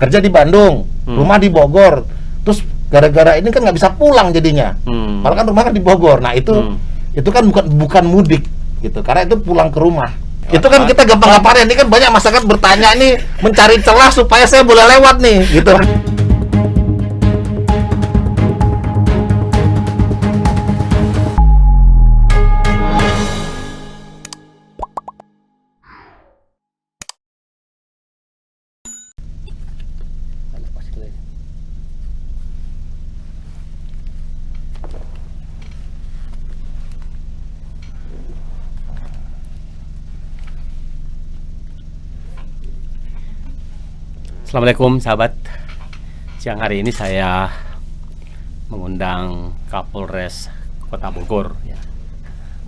kerja di Bandung, rumah di Bogor, terus gara-gara ini kan nggak bisa pulang jadinya, malah kan rumah kan di Bogor. Nah itu kan bukan mudik gitu, karena itu pulang ke rumah. Itu kan kita gampang-gampangnya, ini kan banyak masyarakat bertanya nih, mencari celah supaya saya boleh lewat nih gitu. Assalamualaikum sahabat. Siang hari ini saya mengundang Kapolres Kota Bogor, ya,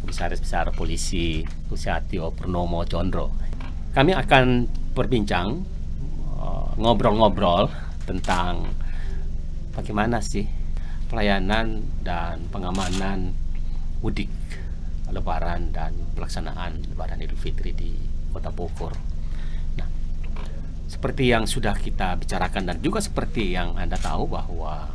Komisaris Besar Polisi Susiatyo Purnomo Condro. Kami akan berbincang, ngobrol-ngobrol tentang bagaimana sih pelayanan dan pengamanan mudik Lebaran dan pelaksanaan Lebaran Idul Fitri di Kota Bogor. Seperti yang sudah kita bicarakan dan juga seperti yang Anda tahu bahwa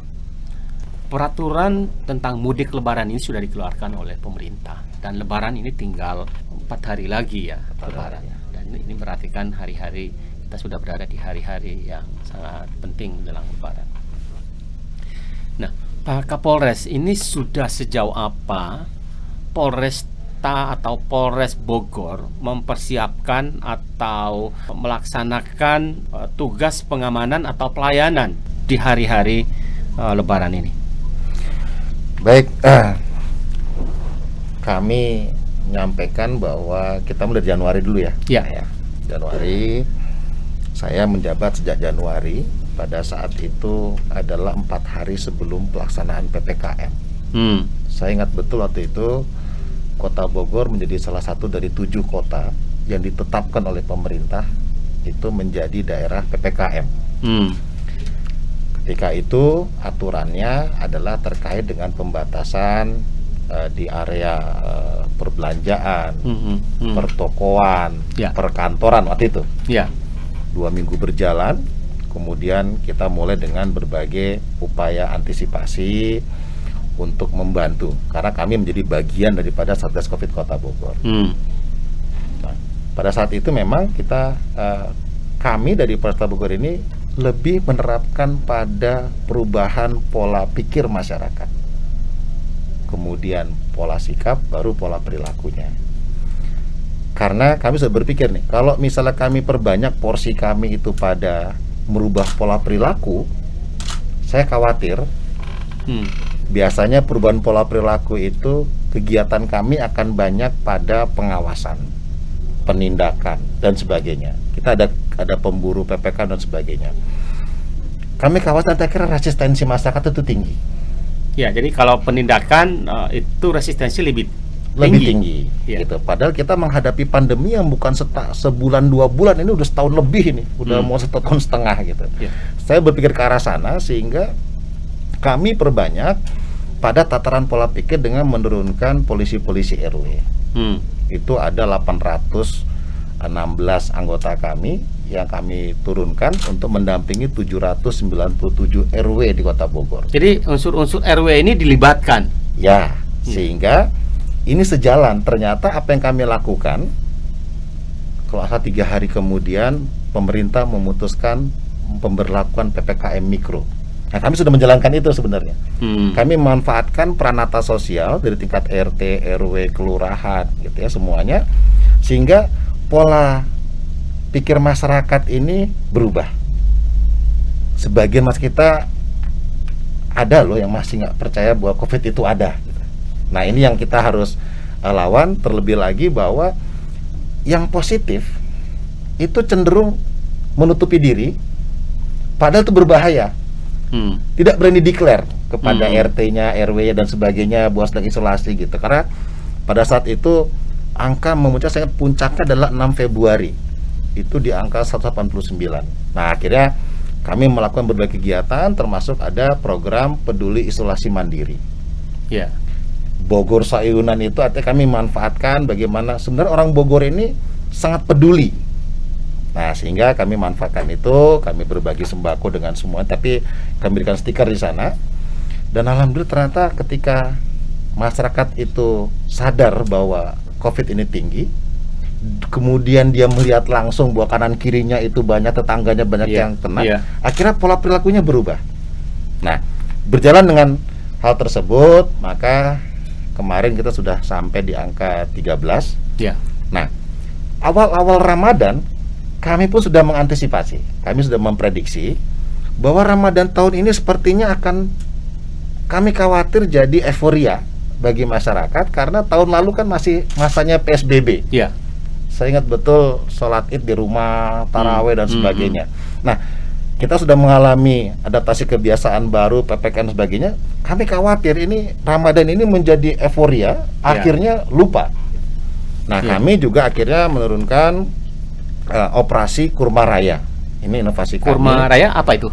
peraturan tentang mudik Lebaran ini sudah dikeluarkan oleh pemerintah, dan Lebaran ini tinggal 4 hari lagi ya, Lebaran. Dan ini berarti kan hari-hari kita sudah berada di hari-hari yang sangat penting dalam Lebaran. Nah, Pak Kapolres, ini sudah sejauh apa Polresta atau Polres Bogor mempersiapkan atau melaksanakan tugas pengamanan atau pelayanan di hari-hari Lebaran ini? Baik, kami menyampaikan bahwa kita mulai Januari dulu ya. Ya. Januari, saya menjabat sejak Januari. Pada saat itu adalah 4 hari sebelum pelaksanaan PPKM. Saya ingat betul waktu itu Kota Bogor menjadi salah satu dari 7 kota yang ditetapkan oleh pemerintah itu menjadi daerah PPKM. Ketika itu aturannya adalah terkait dengan pembatasan di area perbelanjaan, pertokoan, perkantoran waktu itu. 2 minggu berjalan, kemudian kita mulai dengan berbagai upaya antisipasi untuk membantu, karena kami menjadi bagian daripada Satgas Covid Kota Bogor. Nah, pada saat itu memang kami dari Polresta Bogor ini lebih menerapkan pada perubahan pola pikir masyarakat, kemudian pola sikap, baru pola perilakunya. Karena kami sudah berpikir nih, kalau misalnya kami perbanyak porsi kami itu pada merubah pola perilaku, saya khawatir biasanya perubahan pola perilaku itu kegiatan kami akan banyak pada pengawasan, penindakan dan sebagainya. Kita ada pemburu PPK dan sebagainya. Kami khawatir akhirnya resistensi masyarakat itu tinggi. Ya, jadi kalau penindakan itu resistensi lebih tinggi. Gitu. Padahal kita menghadapi pandemi yang bukan sebulan 2 bulan, ini udah setahun lebih nih, udah mau 1,5 tahun gitu. Saya berpikir ke arah sana sehingga kami perbanyak pada tataran pola pikir dengan menurunkan polisi-polisi RW. Itu ada 816 anggota kami yang kami turunkan untuk mendampingi 797 RW di Kota Bogor. Jadi unsur-unsur RW ini dilibatkan? Ya, sehingga ini sejalan. Ternyata apa yang kami lakukan, kalau 3 hari kemudian pemerintah memutuskan pemberlakuan PPKM Mikro. Nah, kami sudah menjalankan itu sebenarnya. Kami memanfaatkan peranata sosial dari tingkat RT, RW, kelurahan, gitu ya, semuanya, sehingga pola pikir masyarakat ini berubah. Sebagian kita ada loh yang masih nggak percaya bahwa COVID itu ada. Gitu. Nah, ini yang kita harus lawan. Terlebih lagi bahwa yang positif itu cenderung menutupi diri, padahal itu berbahaya. Tidak berani declare kepada RT-nya, RW-nya dan sebagainya bahwa sedang isolasi gitu. Karena pada saat itu angka memuncak, sangat puncaknya adalah 6 Februari. Itu di angka 189. Nah, akhirnya kami melakukan berbagai kegiatan, termasuk ada program peduli isolasi mandiri. Bogor Sayunan itu artinya kami manfaatkan bagaimana sebenarnya orang Bogor ini sangat peduli Nah, sehingga kami manfaatkan itu, kami berbagi sembako dengan semua, tapi kami berikan stiker di sana. Dan alhamdulillah ternyata ketika masyarakat itu sadar bahwa COVID ini tinggi, kemudian dia melihat langsung bahwa kanan kirinya itu banyak tetangganya banyak yang kena, akhirnya pola perilakunya berubah. Nah, berjalan dengan hal tersebut, maka kemarin kita sudah sampai di angka 13. Nah, awal-awal Ramadan kami pun sudah mengantisipasi, kami sudah memprediksi bahwa Ramadan tahun ini sepertinya akan, kami khawatir jadi euforia bagi masyarakat karena tahun lalu kan masih masanya PSBB. Saya ingat betul sholat id di rumah, taraweh dan sebagainya. Nah, kita sudah mengalami adaptasi kebiasaan baru, PPKM dan sebagainya. Kami khawatir ini Ramadan ini menjadi euforia, akhirnya lupa. Nah, kami juga akhirnya menurunkan operasi Kurma Raya. Ini inovasi Kurma Raya apa itu?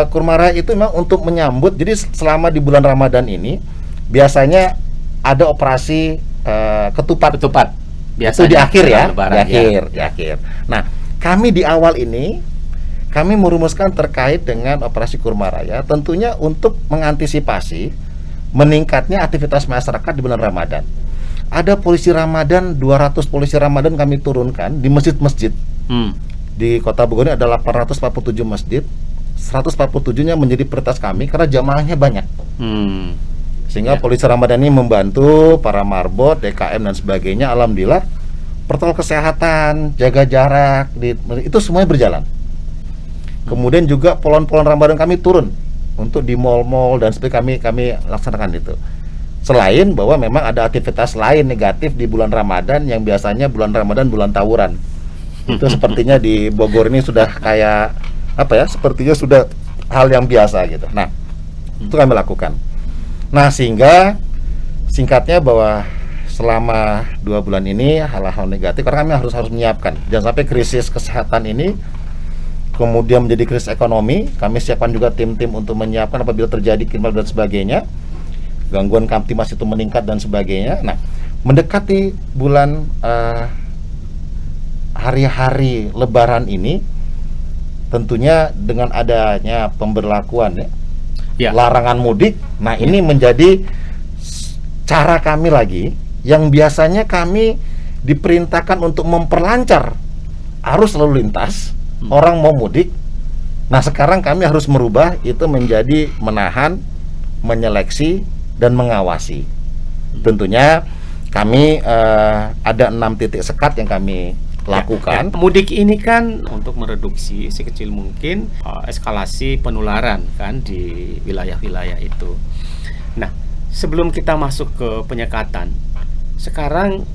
Kurma Raya itu memang untuk menyambut. Jadi selama di bulan Ramadan ini biasanya ada operasi ketupat. Biasanya itu di akhir ya, lebaran, di akhir. Nah, kami di awal ini kami merumuskan terkait dengan operasi Kurma Raya, tentunya untuk mengantisipasi meningkatnya aktivitas masyarakat di bulan Ramadan. Ada polisi Ramadan, 200 polisi Ramadan kami turunkan di masjid-masjid. Di Kota Bogor ini ada 847 masjid, 147-nya menjadi prioritas kami karena jamaahnya banyak. Sehingga polisi Ramadan ini membantu para marbot, DKM dan sebagainya. Alhamdulillah, protokol kesehatan, jaga jarak, itu semuanya berjalan. Kemudian juga polon-polon Ramadan kami turun untuk di mal-mal dan sebagainya, kami laksanakan itu. Selain bahwa memang ada aktivitas lain negatif di bulan Ramadan yang biasanya bulan Ramadan bulan tawuran. Itu sepertinya di Bogor ini sudah kayak apa ya? Sepertinya sudah hal yang biasa gitu. Nah, itu kami lakukan. Nah, sehingga singkatnya bahwa selama 2 bulan ini hal-hal negatif karena kami harus menyiapkan. Jangan sampai krisis kesehatan ini kemudian menjadi krisis ekonomi. Kami siapkan juga tim-tim untuk menyiapkan apabila terjadi kriminal dan sebagainya, gangguan kamtimas itu meningkat dan sebagainya. Nah, mendekati bulan hari-hari Lebaran ini, tentunya dengan adanya pemberlakuan larangan mudik. Nah, ini menjadi cara kami lagi yang biasanya kami diperintahkan untuk memperlancar arus lalu lintas. Orang mau mudik. Nah, sekarang kami harus merubah itu menjadi menahan, menyeleksi dan mengawasi. Tentunya kami ada 6 titik sekat yang kami lakukan. Mudik ini kan untuk mereduksi sekecil mungkin eskalasi penularan kan di wilayah-wilayah itu. Nah, sebelum kita masuk ke penyekatan, sekarang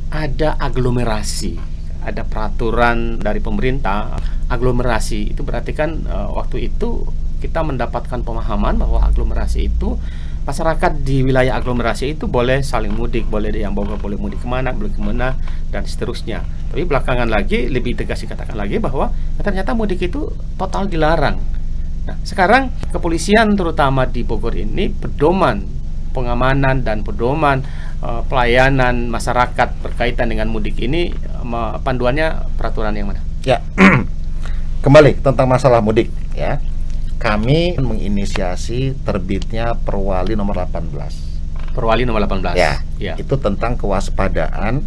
ada aglomerasi. Ada peraturan dari pemerintah aglomerasi. Itu berarti kan waktu itu kita mendapatkan pemahaman bahwa aglomerasi itu masyarakat di wilayah aglomerasi itu boleh saling mudik, boleh yang Bogor boleh mudik kemana, boleh kemana dan seterusnya. Tapi belakangan lagi lebih tegas dikatakan lagi bahwa ternyata mudik itu total dilarang. Nah, sekarang kepolisian terutama di Bogor ini pedoman pengamanan dan pedoman pelayanan masyarakat berkaitan dengan mudik ini, panduannya peraturan yang mana? Ya, kembali tentang masalah mudik ya. Kami menginisiasi terbitnya Perwali nomor 18. Perwali nomor 18. Ya. Itu tentang kewaspadaan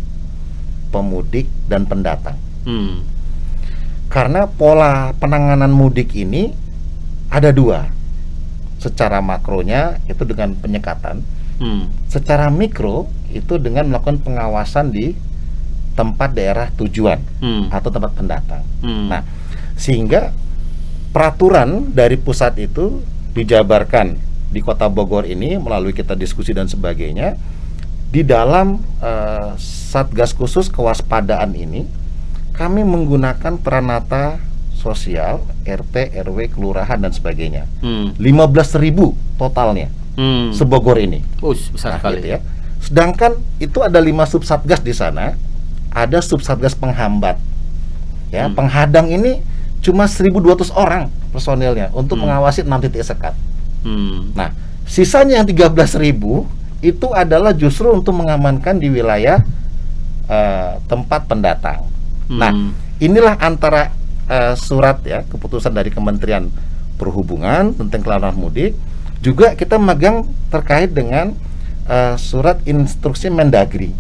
pemudik dan pendatang. Karena pola penanganan mudik ini ada 2. Secara makronya itu dengan penyekatan. Secara mikro itu dengan melakukan pengawasan di tempat daerah tujuan atau tempat pendatang. Nah, sehingga peraturan dari pusat itu dijabarkan di Kota Bogor ini melalui kita diskusi dan sebagainya. Di dalam Satgas Khusus Kewaspadaan ini kami menggunakan peranata sosial, RT, RW, kelurahan dan sebagainya. 15.000 totalnya sebogor ini. Besar sekali gitu ya. Sedangkan itu ada 5 subsatgas di sana. Ada subsatgas penghambat. Ya, penghadang ini cuma 1.200 orang personilnya untuk mengawasi 6 titik sekat. Nah, sisanya yang 13.000 itu adalah justru untuk mengamankan di wilayah tempat pendatang. Nah, inilah antara surat ya, keputusan dari Kementerian Perhubungan tentang kelarang mudik, juga kita megang terkait dengan surat instruksi Mendagri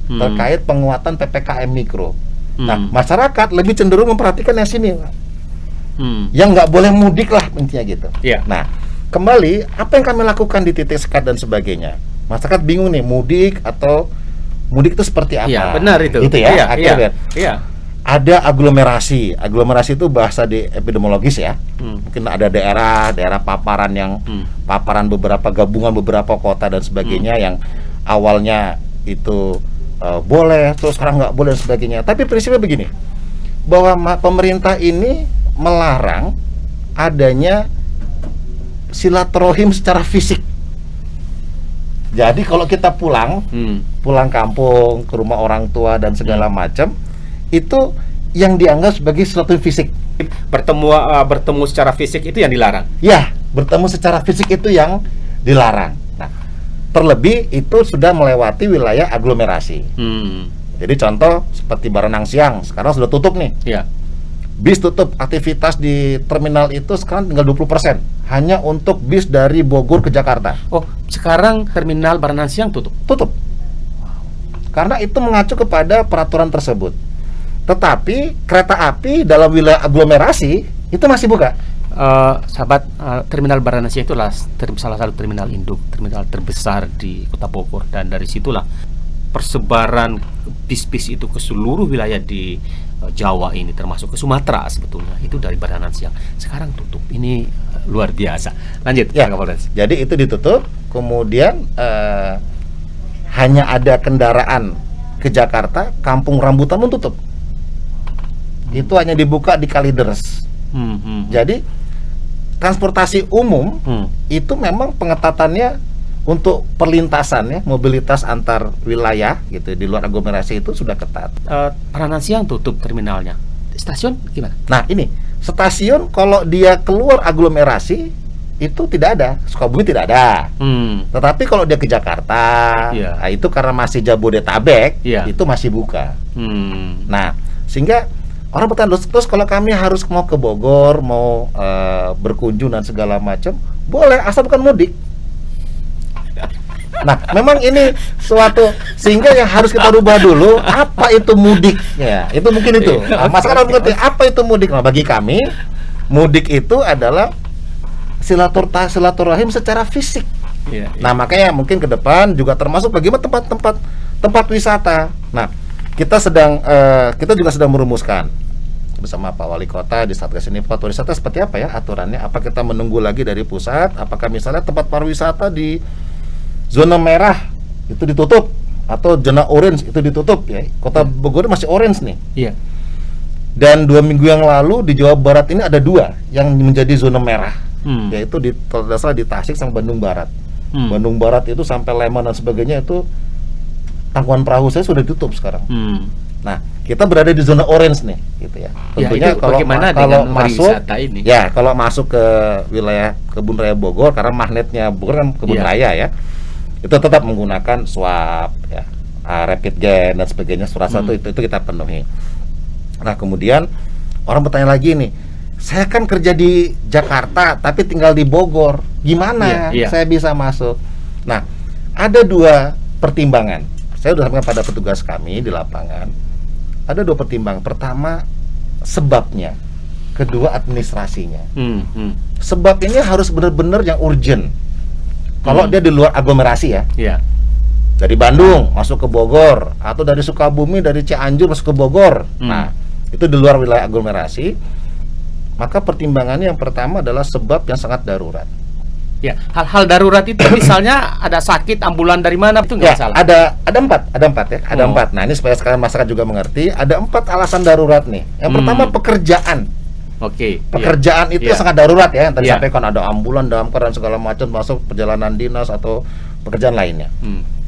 terkait penguatan PPKM mikro. Nah, masyarakat lebih cenderung memperhatikan yang sini, yang nggak boleh mudik lah intinya gitu. Nah, kembali apa yang kami lakukan di titik sekat dan sebagainya, masyarakat bingung nih mudik itu seperti apa? Iya, benar itu. Gitu ya. Iya. Ada aglomerasi. Aglomerasi itu bahasa di epidemiologis ya. Mungkin ada daerah paparan yang paparan beberapa gabungan beberapa kota dan sebagainya yang awalnya itu boleh, terus sekarang nggak boleh dan sebagainya. Tapi prinsipnya begini, bahwa pemerintah ini melarang adanya silaturahim secara fisik. Jadi kalau kita pulang kampung ke rumah orang tua dan segala macam, itu yang dianggap sebagai silaturahim fisik. Bertemu secara fisik itu yang dilarang. Ya, bertemu secara fisik itu yang dilarang. Nah, terlebih itu sudah melewati wilayah aglomerasi. Jadi contoh seperti Baranang Siang sekarang sudah tutup nih. Bis tutup, aktivitas di terminal itu sekarang tinggal 20%, hanya untuk bis dari Bogor ke Jakarta. Oh, sekarang terminal Baranang Siang tutup? Tutup. Karena itu mengacu kepada peraturan tersebut. Tetapi kereta api dalam wilayah aglomerasi itu masih buka. Sahabat, terminal Baranang Siang itulah salah satu terminal induk, terminal terbesar di Kota Bogor, dan dari situlah persebaran bis-bis itu ke seluruh wilayah di Jawa ini, termasuk ke Sumatera sebetulnya. Itu dari Baranang Siang. Sekarang tutup. Ini luar biasa. Lanjut ya, Kapolres. Jadi itu ditutup, kemudian hanya ada kendaraan ke Jakarta, Kampung Rambutan pun tutup. Itu hanya dibuka di Kalideres. Jadi transportasi umum itu memang pengetatannya untuk perlintasan ya, mobilitas antar wilayah gitu di luar aglomerasi itu sudah ketat. Baranang Siang tutup terminalnya. Stasiun gimana? Nah, ini stasiun kalau dia keluar aglomerasi itu tidak ada. Sukabumi tidak ada. Tetapi kalau dia ke Jakarta, nah itu karena masih Jabodetabek, itu masih buka. Nah, sehingga orang bertanya, terus kalau kami harus mau ke Bogor, mau berkunjung dan segala macam, boleh asal bukan mudik. Nah, memang ini suatu sehingga yang harus kita rubah dulu, apa itu mudik ya, itu mungkin itu. Nah, masyarakat mengerti apa itu mudik. Nah, bagi kami mudik itu adalah silaturahim secara fisik. Nah, makanya mungkin ke depan juga termasuk bagaimana tempat wisata. Nah, kita juga sedang merumuskan bersama Pak Wali Kota di Satgas ini, tempat wisata seperti apa ya aturannya. Apa kita menunggu lagi dari pusat? Apakah misalnya tempat pariwisata di zona merah itu ditutup atau zona orange itu ditutup ya. Kota Bogor masih orange nih. Dan 2 minggu yang lalu di Jawa Barat ini ada 2 yang menjadi zona merah, yaitu di Tasik sama Bandung Barat. Bandung Barat itu sampai Leman dan sebagainya itu tangkuban perahu saya sudah ditutup sekarang. Nah, kita berada di zona orange nih, gitu ya. Tentunya kalau masuk ini? Ya, kalau masuk ke wilayah Kebun Raya Bogor, karena magnetnya Bogor kan Kebun Raya ya, itu tetap menggunakan swab, ya, rapid gen dan sebagainya. Surat satu itu kita penuhi. Nah, kemudian orang bertanya lagi nih, saya kan kerja di Jakarta tapi tinggal di Bogor, gimana saya bisa masuk? Nah, ada 2 pertimbangan. Saya sudah sampaikan pada petugas kami di lapangan. Ada 2 pertimbangan. Pertama, sebabnya. Kedua, administrasinya. Sebab ini harus benar-benar yang urgent. Kalau dia di luar aglomerasi ya. Dari Bandung masuk ke Bogor, atau dari Sukabumi, dari Cianjur masuk ke Bogor. Nah, itu di luar wilayah aglomerasi. Maka pertimbangannya yang pertama adalah sebab yang sangat darurat. Ya, hal-hal darurat itu misalnya ada sakit, ambulan dari mana itu nggak salah. Ada 4 ya, ada 4. Nah, ini supaya sekarang masyarakat juga mengerti, ada 4 alasan darurat nih. Yang pertama pekerjaan. Pekerjaan itu sangat darurat ya, yang tadi sampaikan ada ambulan, damkar dan segala macam, masuk perjalanan dinas atau pekerjaan lainnya.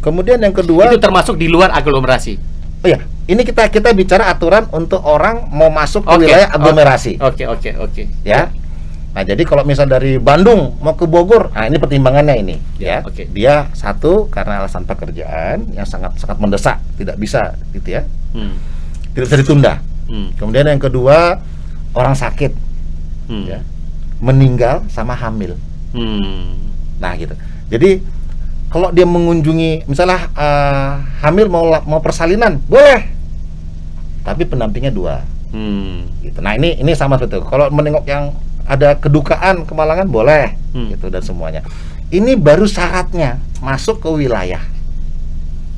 Kemudian yang kedua, itu termasuk di luar aglomerasi. Oh ya, ini kita bicara aturan untuk orang mau masuk ke wilayah aglomerasi. Ya. Nah, jadi kalau misal dari Bandung mau ke Bogor, nah ini pertimbangannya ini, ya. Dia satu karena alasan pekerjaan yang sangat mendesak, tidak bisa gitu ya. Tidak bisa ditunda. Kemudian yang kedua, orang sakit, ya, meninggal sama hamil. Nah gitu. Jadi kalau dia mengunjungi, misalnya hamil mau persalinan, boleh, tapi pendampingnya 2. Gitu. Nah ini sama betul. Kalau menengok yang ada kedukaan, kemalangan, boleh, gitu, dan semuanya. Ini baru syaratnya masuk ke wilayah.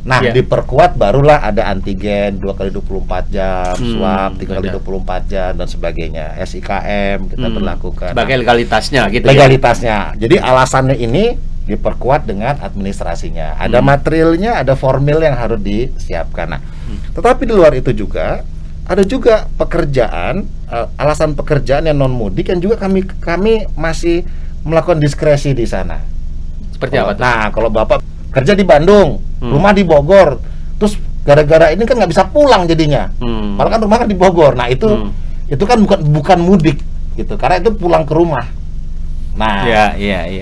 Nah, diperkuat barulah ada antigen 2x24 jam, swab 3x24 jam dan sebagainya. SIKM kita berlakukan. Sebagai legalitasnya gitu. Legalitasnya. Jadi alasannya ini diperkuat dengan administrasinya. Ada materialnya, ada formil yang harus disiapkan. Nah, tetapi di luar itu juga ada juga pekerjaan, alasan pekerjaan yang non mudik yang juga kami masih melakukan diskresi di sana. Seperti apa? Nah, kalau Bapak kerja di Bandung, rumah di Bogor, terus gara-gara ini kan nggak bisa pulang jadinya, malah kan rumah kan di Bogor. Nah itu kan bukan mudik gitu, karena itu pulang ke rumah. Nah,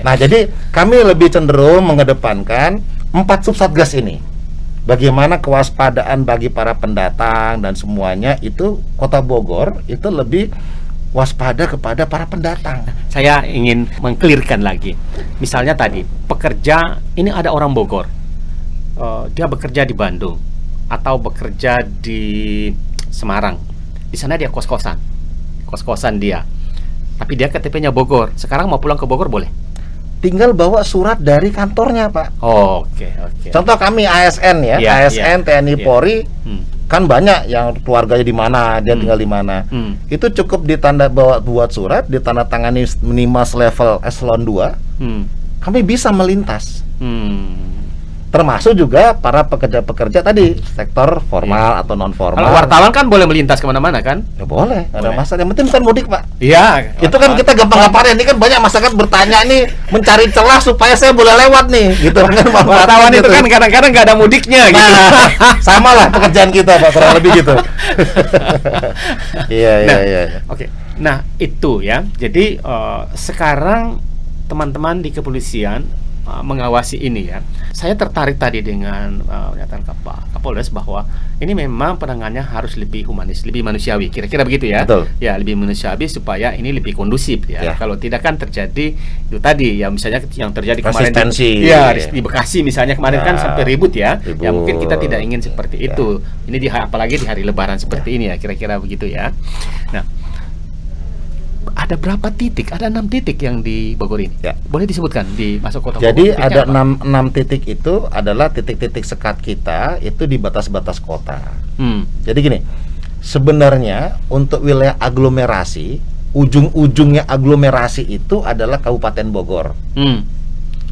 nah jadi kami lebih cenderung mengedepankan 4 subsatgas ini. Bagaimana kewaspadaan bagi para pendatang dan semuanya, itu Kota Bogor itu lebih waspada kepada para pendatang. Saya ingin mengklirkan lagi. Misalnya tadi pekerja ini, ada orang Bogor, dia bekerja di Bandung atau bekerja di Semarang. Di sana dia kos-kosan dia. Tapi dia KTP-nya Bogor. Sekarang mau pulang ke Bogor boleh? Tinggal bawa surat dari kantornya, Pak. Oke. Contoh kami ASN ya, ASN TNI Polri. Kan banyak yang keluarganya di mana, dia tinggal di mana. Itu cukup ditanda buat surat, ditandatangani minimal level eselon 2. Kami bisa melintas. Termasuk juga para pekerja-pekerja tadi, sektor formal atau non formal. Kalau wartawan kan boleh melintas kemana-mana kan? Ya boleh, ada masalah. Yang penting bukan mudik, Pak. Iya. Itu kan kita gampang-gampang. Ini kan banyak masyarakat bertanya nih, mencari celah supaya saya boleh lewat nih, gitu kan. Wartawan itu kan kadang-kadang nggak ada mudiknya, gitu. Nah, sama lah pekerjaan kita, Pak, kurang lebih gitu. Iya. Oke. Nah itu ya. Jadi sekarang teman-teman di kepolisian mengawasi ini ya. Saya tertarik tadi dengan pernyataan Kapolres bahwa ini memang penanganannya harus lebih humanis, lebih manusiawi. Kira-kira begitu ya. Betul. Ya, lebih manusiawi supaya ini lebih kondusif ya. Kalau tidak kan terjadi itu tadi ya, misalnya yang terjadi kemarin di Bekasi misalnya kemarin kan sampai ribut ya. Ya mungkin kita tidak ingin seperti itu. Ini apalagi di hari Lebaran seperti ini ya, kira-kira begitu ya. Nah, ada berapa titik? Ada 6 titik yang di Bogor ini. Boleh disebutkan di masuk kota Bogor? Jadi ada 6 titik itu adalah titik-titik sekat kita itu di batas-batas kota. Jadi gini, sebenarnya untuk wilayah aglomerasi, ujung-ujungnya aglomerasi itu adalah Kabupaten Bogor,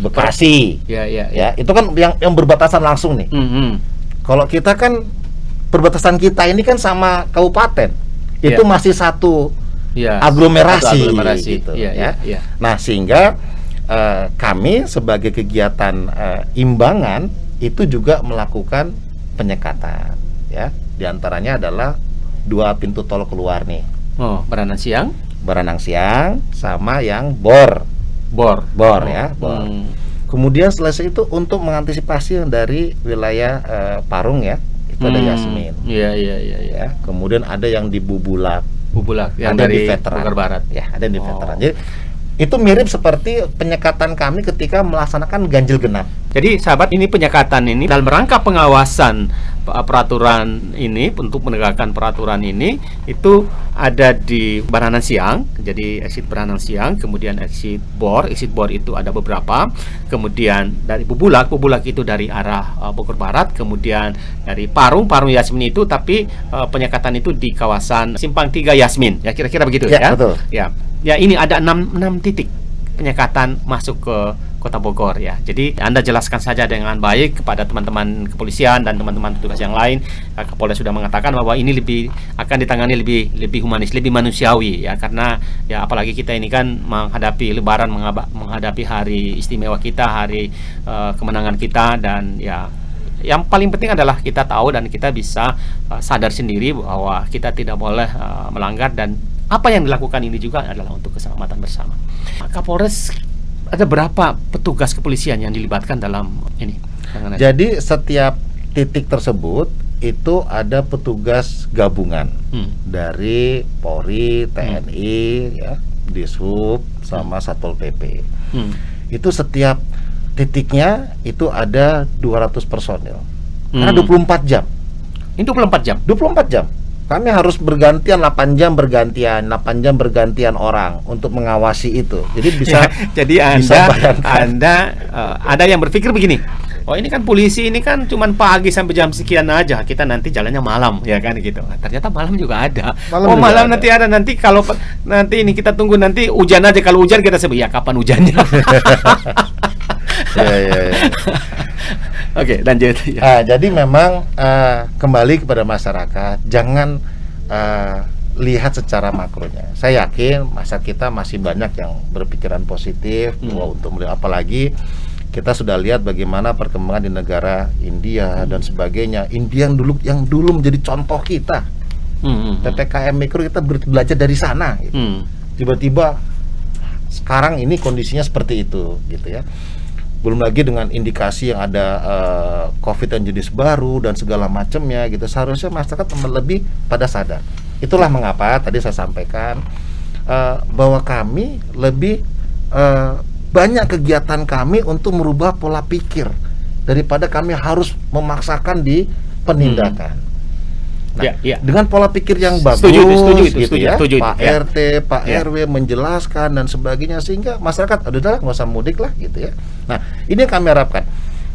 Bekasi. Ya, itu kan yang berbatasan langsung nih. Kalau kita kan perbatasan kita ini kan sama kabupaten, itu masih satu aglomerasi gitu, ya. Nah, sehingga kami sebagai kegiatan imbangan itu juga melakukan penyekatan ya. Di antaranya adalah 2 pintu tol keluar nih. Baranang Siang sama yang Bor ya. Kemudian selesai itu untuk mengantisipasi yang dari wilayah Parung ya. Itu ada Yasmin. Ya. Kemudian ada yang di Bubulak yang ada dari di Bogor Barat. Ya, ada di veteran. Jadi itu mirip seperti penyekatan kami ketika melaksanakan ganjil genap. Jadi sahabat, ini penyekatan ini dalam rangka pengawasan peraturan ini, untuk menegakkan peraturan ini itu ada di Baranang Siang. Jadi exit Baranang Siang, kemudian exit Bor itu ada beberapa, kemudian dari Bubulak itu dari arah Bogor Barat, kemudian dari Parung Yasmin itu, tapi penyekatan itu di kawasan Simpang 3 Yasmin ya, kira-kira begitu ya. Betul. Ya, ini ada 6 titik penyekatan masuk ke Kota Bogor ya. Jadi Anda jelaskan saja dengan baik kepada teman-teman kepolisian dan teman-teman petugas yang lain. Kapolres sudah mengatakan bahwa ini akan ditangani lebih humanis, lebih manusiawi ya, karena ya apalagi kita ini kan menghadapi Lebaran, menghadapi hari istimewa kita, hari kemenangan kita, dan ya yang paling penting adalah kita tahu dan kita bisa sadar sendiri bahwa kita tidak boleh melanggar, dan apa yang dilakukan ini juga adalah untuk keselamatan bersama. Kapolres, ada berapa petugas kepolisian yang dilibatkan dalam ini? Jadi setiap titik tersebut itu ada petugas gabungan dari Polri, TNI, ya, Dishub, sama Satpol PP. Itu setiap titiknya itu ada 200 personil. Karena 24 jam. Ini 24 jam? 24 jam. Kami harus bergantian 8 jam bergantian orang untuk mengawasi itu. Jadi bisa jadi Anda ada yang berpikir begini. Oh, ini kan polisi, ini kan cuman pagi sampai jam sekian aja. Kita nanti jalannya malam, ya kan gitu. Ternyata malam juga ada. Malam nanti ada. Nanti kalau nanti ini kita tunggu nanti hujan aja. Kalau hujan kita sebut ya kapan hujannya. Ya. Oke, lanjut. Jadi memang kembali kepada masyarakat, jangan lihat secara makronya. Saya yakin masyarakat kita masih banyak yang berpikiran positif bahwa untuk melihat, apalagi kita sudah lihat bagaimana perkembangan di negara India dan sebagainya. India yang dulu menjadi contoh kita. PPKM mikro kita belajar dari sana. Gitu. Tiba-tiba sekarang ini kondisinya seperti itu, gitu ya. Belum lagi dengan indikasi yang ada COVID yang jenis baru dan segala macamnya, gitu. Seharusnya masyarakat lebih pada sadar. Itulah mengapa tadi saya sampaikan bahwa kami lebih banyak kegiatan kami untuk merubah pola pikir daripada kami harus memaksakan di penindakan. Nah, dengan pola pikir yang bagus, setuju, Pak RT, Pak RW menjelaskan dan sebagainya, sehingga masyarakat udahlah nggak usah mudik lah, gitu ya. Nah, ini yang kami harapkan.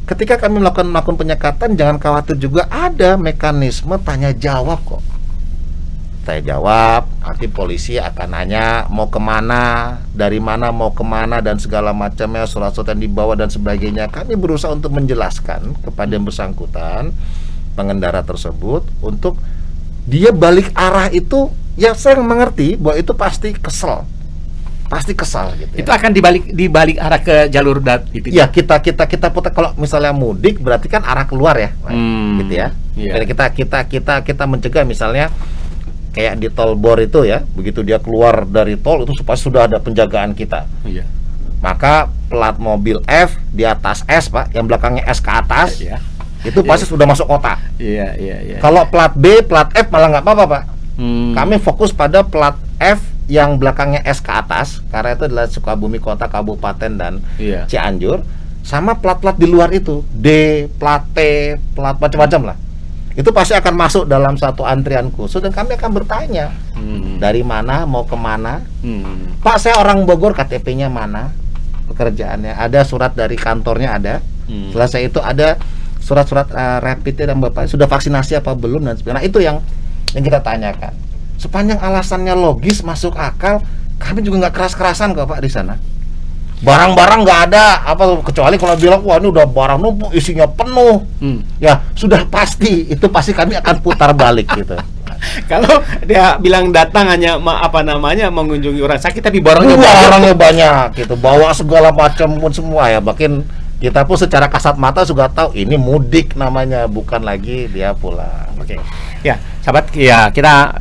Ketika kami melakukan penyekatan, jangan khawatir juga, ada mekanisme tanya jawab kok. Tanya jawab, nanti polisi akan nanya mau kemana, dari mana mau kemana dan segala macamnya, surat-surat yang dibawa dan sebagainya. Kami berusaha untuk menjelaskan kepada yang bersangkutan, pengendara tersebut, untuk dia balik arah itu, ya saya mengerti bahwa itu pasti kesal gitu. Itu akan dibalik arah ke jalur itu. Ya, kita putar. Kalau misalnya mudik berarti kan arah keluar ya, gitu ya. Jadi kita mencegah, misalnya kayak di tol Bor itu ya, begitu dia keluar dari tol itu supaya sudah ada penjagaan kita. Maka plat mobil F di atas S, Pak, yang belakangnya S ke atas, itu pasti sudah masuk kota. Kalau plat B, plat F malah nggak apa-apa, Pak. Kami fokus pada plat F yang belakangnya S ke atas, karena itu adalah Sukabumi kota, kabupaten, dan Cianjur. Sama plat-plat di luar itu, D, plat T, plat macam-macam lah. Itu pasti akan masuk dalam satu antrian khusus, dan kami akan bertanya dari mana, mau kemana. Pak, saya orang Bogor, KTP-nya mana, pekerjaannya ada, surat dari kantornya ada. Selesai itu ada surat-surat rapidnya, dan Bapak sudah vaksinasi apa belum, dan sebagainya. Nah, itu yang kita tanyakan. Sepanjang alasannya logis, masuk akal, kami juga nggak keras-kerasan kok, Pak, di sana. Barang-barang nggak ada, kecuali kalau bilang wah ini udah barang numpuk, isinya penuh, ya sudah pasti kami akan putar balik gitu. Kalau dia bilang datang hanya mengunjungi orang sakit, tapi barangnya banyak gitu, bawa segala macam pun semua ya, bahkan kita pun secara kasat mata juga tahu ini mudik namanya, bukan lagi dia pulang. Ya, sahabat, ya kita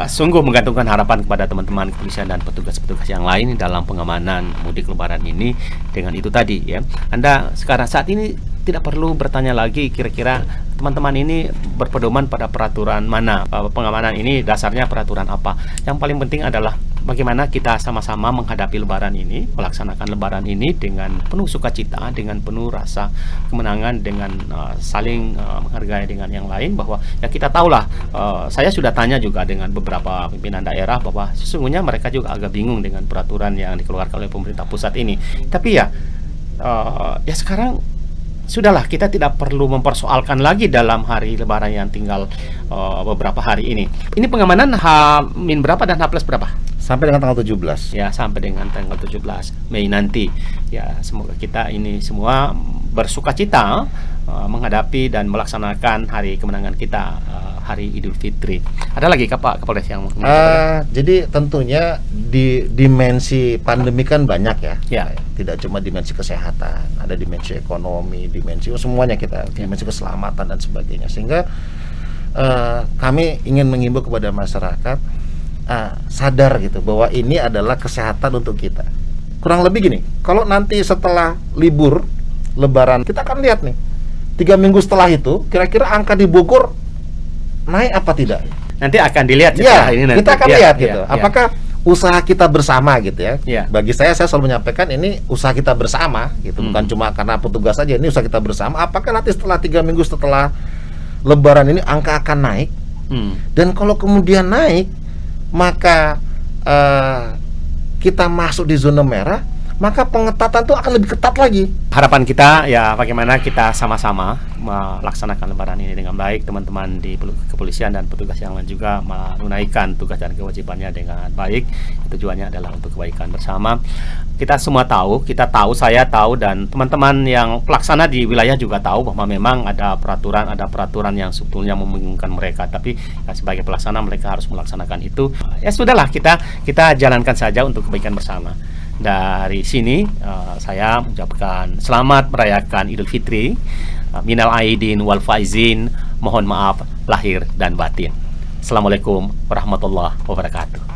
sungguh menggantungkan harapan kepada teman-teman kepolisian dan petugas-petugas yang lain dalam pengamanan mudik lebaran ini. Dengan itu tadi ya, Anda sekarang saat ini tidak perlu bertanya lagi kira-kira teman-teman ini berpedoman pada peraturan mana, pengamanan ini dasarnya peraturan apa. Yang paling penting adalah bagaimana kita sama-sama menghadapi lebaran ini, melaksanakan lebaran ini dengan penuh sukacita, dengan penuh rasa kemenangan, dengan saling menghargai dengan yang lain. Bahwa ya kita tahulah, saya sudah tanya juga dengan beberapa pimpinan daerah bahwa sesungguhnya mereka juga agak bingung dengan peraturan yang dikeluarkan oleh pemerintah pusat ini. Tapi ya sekarang sudahlah, kita tidak perlu mempersoalkan lagi dalam hari lebaran yang tinggal beberapa hari ini. Ini pengamanan H- berapa dan H+ berapa? Sampai dengan tanggal 17. Ya, sampai dengan tanggal 17 Mei nanti. Ya, semoga kita ini semua bersukacita menghadapi dan melaksanakan hari kemenangan kita, hari Idul Fitri. Ada lagi Kapolres yang jadi tentunya di dimensi pandemi kan banyak ya. Tidak cuma dimensi kesehatan, ada dimensi ekonomi, dimensi semuanya kita, dimensi keselamatan dan sebagainya. Sehingga kami ingin mengimbau kepada masyarakat sadar gitu bahwa ini adalah kesehatan untuk kita. Kurang lebih gini, kalau nanti setelah libur lebaran kita akan lihat nih, 3 minggu setelah itu kira-kira angka di Bogor naik apa tidak? Nanti akan dilihat ya, ini nanti. Kita akan lihat gitu. Apakah usaha kita bersama gitu ya. Bagi saya selalu menyampaikan ini usaha kita bersama gitu, bukan cuma karena petugas saja, ini usaha kita bersama. Apakah nanti setelah 3 minggu setelah Lebaran ini angka akan naik? Dan kalau kemudian naik, maka kita masuk di zona merah, maka pengetatan itu akan lebih ketat lagi. Harapan kita ya bagaimana kita sama-sama melaksanakan Lebaran ini dengan baik, teman-teman di kepolisian dan petugas yang lain juga menunaikan tugas dan kewajibannya dengan baik. Tujuannya adalah untuk kebaikan bersama. Kita semua tahu, saya tahu, dan teman-teman yang pelaksana di wilayah juga tahu bahwa memang ada peraturan yang sebetulnya membingungkan mereka, tapi ya, sebagai pelaksana mereka harus melaksanakan itu. Ya sudahlah, kita jalankan saja untuk kebaikan bersama. Dari sini saya mengucapkan selamat merayakan Idul Fitri, minal aidin wal faizin, mohon maaf lahir dan batin. Assalamualaikum warahmatullahi wabarakatuh.